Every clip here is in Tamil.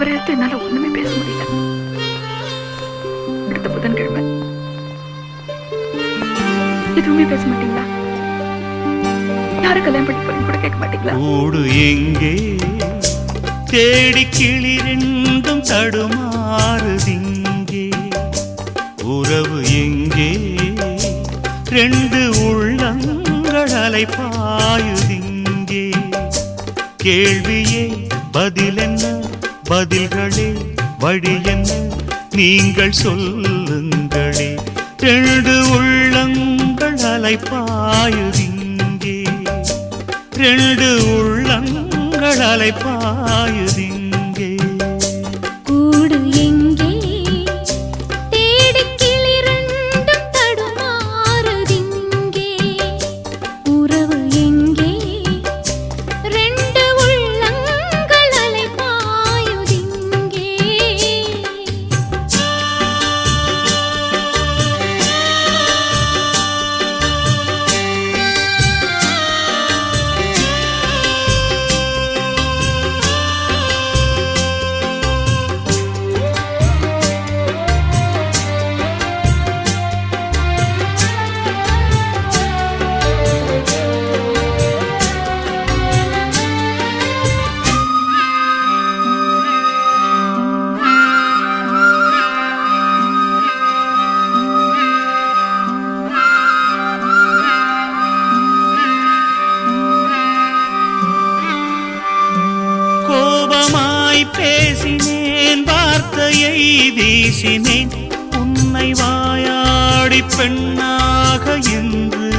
அவரை எடுத்து என்னால ஒண்ணுமே பேச முடியல. அடுத்த புதன்கிழமை எதுவுமே பேச மாட்டீங்களா? யாரு கல்யாணம் பண்ணி போறீங்க கூட கேட்க மாட்டீங்களா? கூடு எங்கே தேடி கிளி ரெண்டும் தடுமாறுதிங்கே, உறவு எங்கே ரெண்டு உள்ளங்கள் அலைபாயுதிங்கே. கேள்வியே பதில் என்ன, பதில்களே வழி என்ன, நீங்கள் சொல்லுங்களே. ரெண்டு உள்ளங்கள் அலைபாயுதிங்கே, ரெண்டு உள்ளங்கள் அலைபாயுதிங்கே. கூடு எங்கே தேடி கிளி ரெண்டும் தடுமாறுதிங்கே, உறவு எங்கே ரெண்டு உள்ளங்கள் அலைபாயுதிங்கே. பேசினேன் வார்த்தையை வீசினேன், உன்னை வாயாடி பெண்ணாக என்று.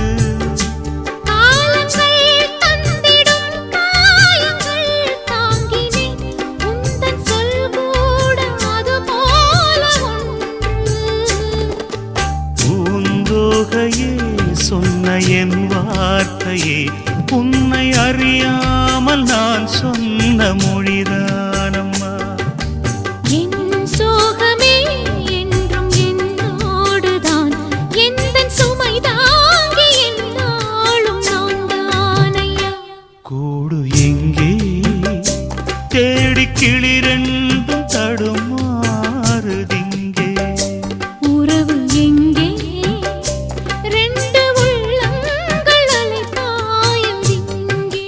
காலங்கள் தந்திடும் காயங்கள் தாங்கினேன், உந்தன் சொல் கூட அது போல ஒன்று. பூந்தோகையே சொன்ன என் வார்த்தையே, உன்னை அறியாமல் நான் சொன்ன மொழிதானம்மா. என் சோகமே என்றும் என்னோடுதான், எந்தன் சுமை தாங்கி என்னாலும் நான் தானையா. கூடு எங்கே தேடி கிளி ரெண்டும் தடுமாறுதிங்கே, உறவு எங்கே ரெண்டு உள்ளங்கள் அலைபாயுதிங்கே.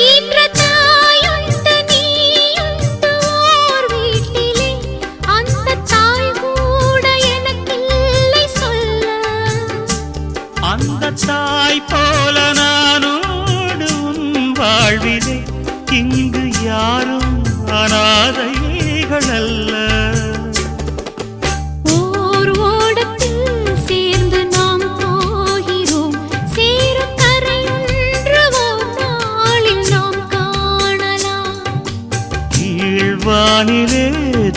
ஈன்ற தாயுண்டு நீயுண்டு ஓர் வீட்டிலே, அந்த தாய் கூட எனக்கில்லை சொல்ல. அந்த தாய் போல நானோடு உன் வாழ்விலே, இங்கு யாரும் அனாதைகள் அல்ல. ஓர் ஓடத்தில் சேர்ந்து நாம் போகிறோம், சேரும் கரையொன்று ஓர் நாளில் நாம் காணலாம். கீழ்வானிலே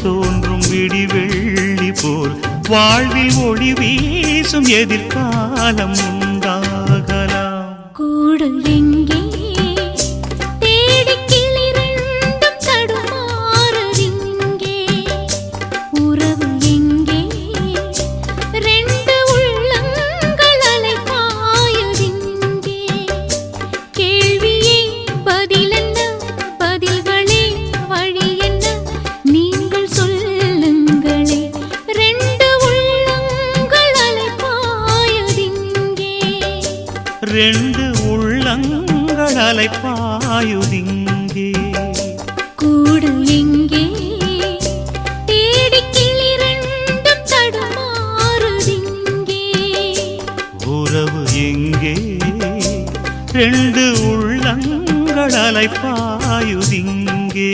தோன்றும் விடிவெள்ளி போல் வாழ்வில் ஒளி வீசும் எதிர்காலம் உண்டாகலாம். கூடு எங்கே தேடி கிளி ரெண்டும் தடுமாறுதிங்கே, உறவு எங்கே ரெண்டு உள்ளங்கள் அலைபாயுதிங்கே. கேள்வியே பதில் என்ன, பதில்களே வழி என்ன, நீங்கள் சொல்லுங்களே. ரெண்டு உள்ளங்கள் அலைபாயுதிங்கே, ரெண்டு உள்ளங்கள் அலைபாயுதிங்கே. கூடு எங்கே தேடி கிளி ரெண்டும் தடுமாறுதிங்கே, உறவு எங்கே ரெண்டு உள்ளங்கள் அலைபாயுதிங்கே.